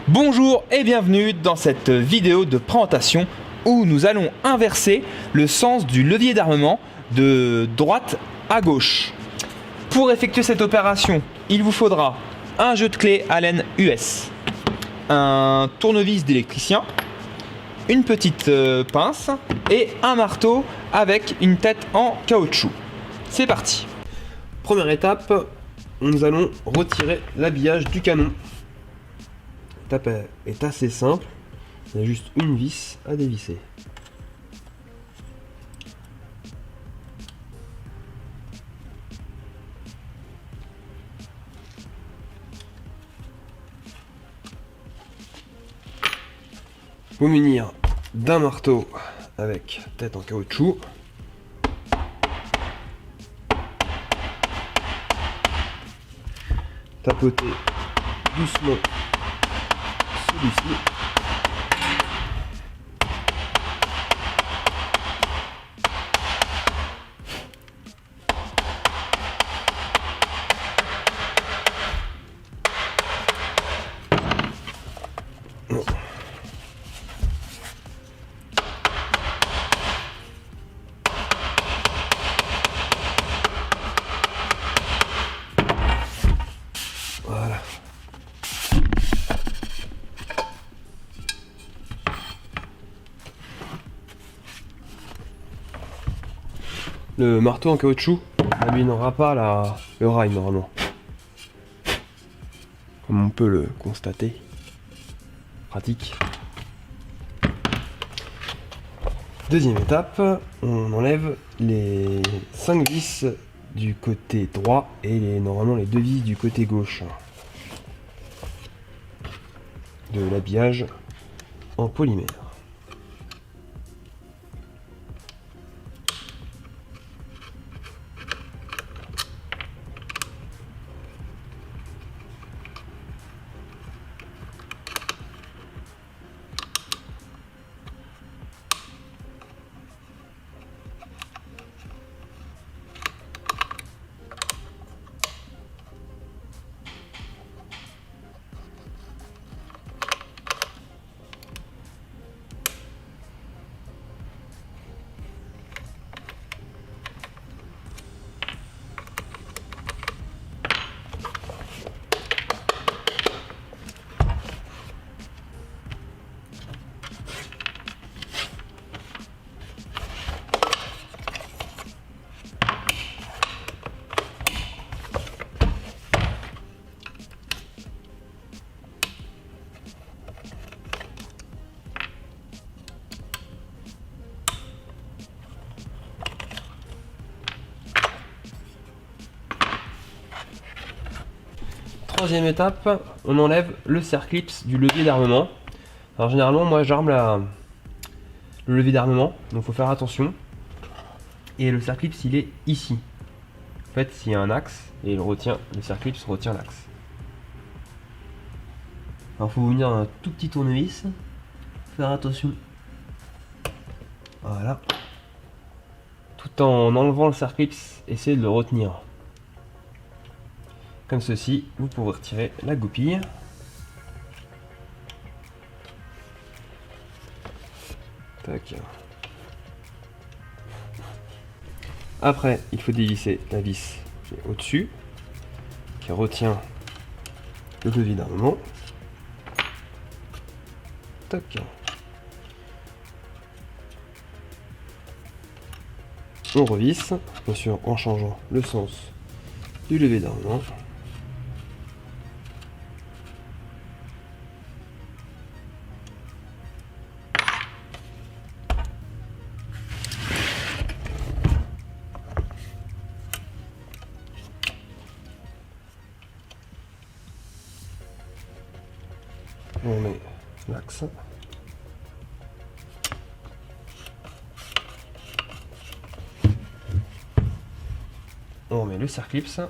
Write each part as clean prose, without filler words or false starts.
Bonjour et bienvenue dans cette vidéo de présentation où nous allons inverser le sens du levier d'armement de droite à gauche. Pour effectuer cette opération, il vous faudra un jeu de clés Allen US, un tournevis d'électricien, une petite pince et un marteau avec une tête en caoutchouc. C'est parti. Première étape, nous allons retirer l'habillage du canon. L'étape est assez simple, il y a juste une vis à dévisser. Vous munir d'un marteau avec tête en caoutchouc. Tapoter doucement celui-ci. Voilà. Le marteau en caoutchouc n'abîmera pas le rail normalement. Comme on peut le constater. Pratique. Deuxième étape, on enlève les 5 vis du côté droit et normalement les 2 vis du côté gauche de l'habillage en polymère. Troisième étape, on enlève le circlips du levier d'armement. Alors généralement moi j'arme le levier d'armement, donc faut faire attention. Et le circlips il est ici. En fait s'il y a un axe, et le circlips retient l'axe. Alors faut venir un tout petit tournevis, faire attention. Voilà. Tout en enlevant le circlips, essayez de le retenir. Comme ceci, vous pourrez retirer la goupille. Tac. Après, il faut dévisser la vis qui est au-dessus, qui retient le levier d'armement. Tac. On revisse, bien sûr en changeant le sens du levier d'armement. On met l'axe. On met le circlips.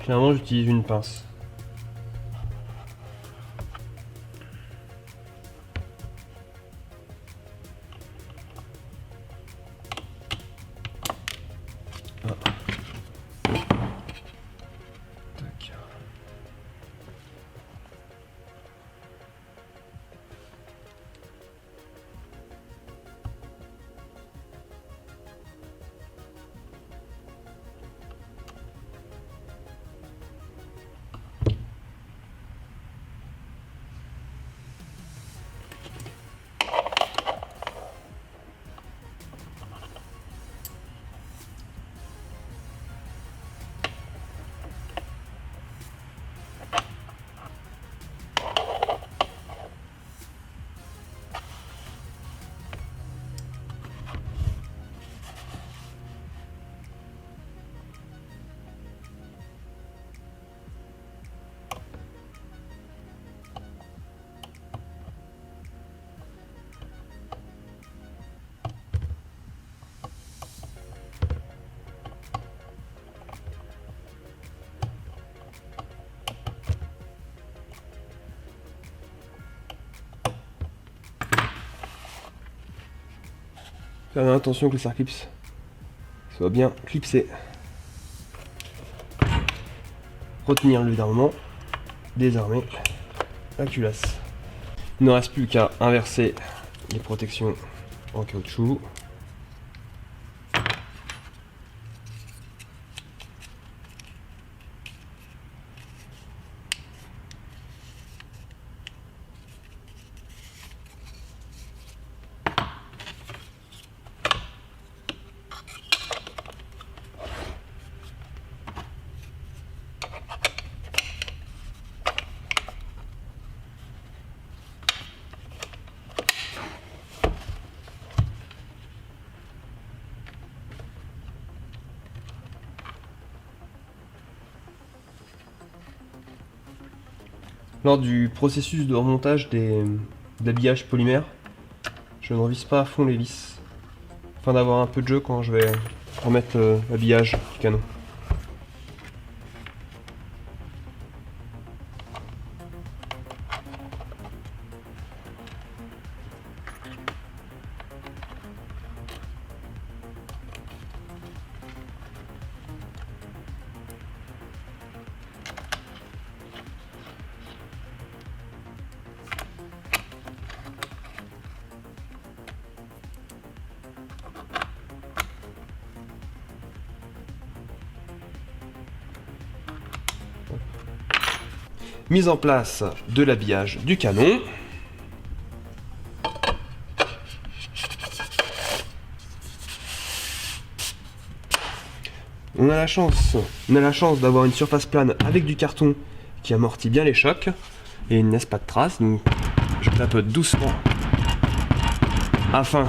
Finalement, j'utilise une pince. Faire bien attention que le serre-clips soit bien clipsé. Retenir le levier d'armement, désarmer la culasse. Il ne reste plus qu'à inverser les protections en caoutchouc. Lors du processus de remontage de l'habillage polymère, je ne revisse pas à fond les vis, afin d'avoir un peu de jeu quand je vais remettre l'habillage du canon. Mise en place de l'habillage du canon. On a la chance d'avoir une surface plane avec du carton qui amortit bien les chocs et il ne laisse pas de traces. Donc je tapote doucement afin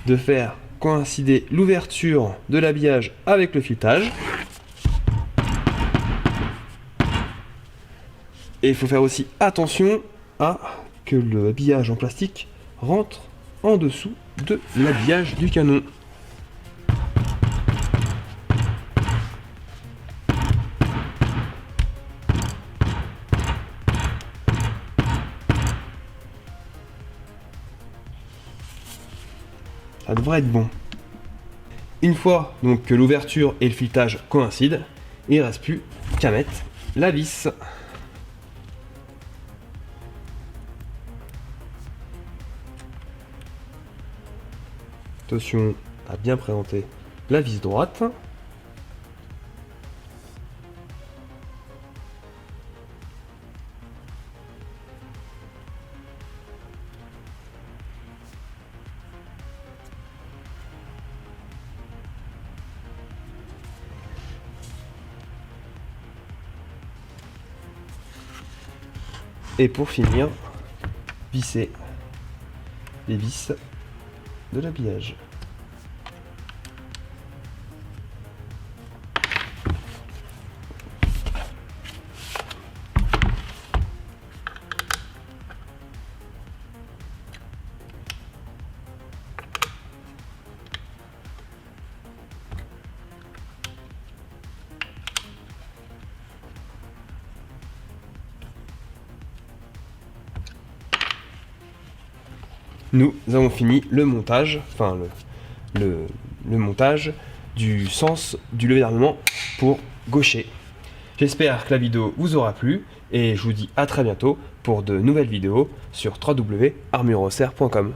de faire coïncider l'ouverture de l'habillage avec le filetage. Et il faut faire aussi attention à que le habillage en plastique rentre en dessous de l'habillage du canon. Ça devrait être bon. Une fois donc que l'ouverture et le filetage coïncident, il ne reste plus qu'à mettre la vis. Attention à bien présenter la vis droite. Et pour finir, visser les vis de l'habillage. Nous avons fini le montage, le montage du sens du levier d'armement pour gaucher. J'espère que la vidéo vous aura plu et je vous dis à très bientôt pour de nouvelles vidéos sur www.armureauxerre.com.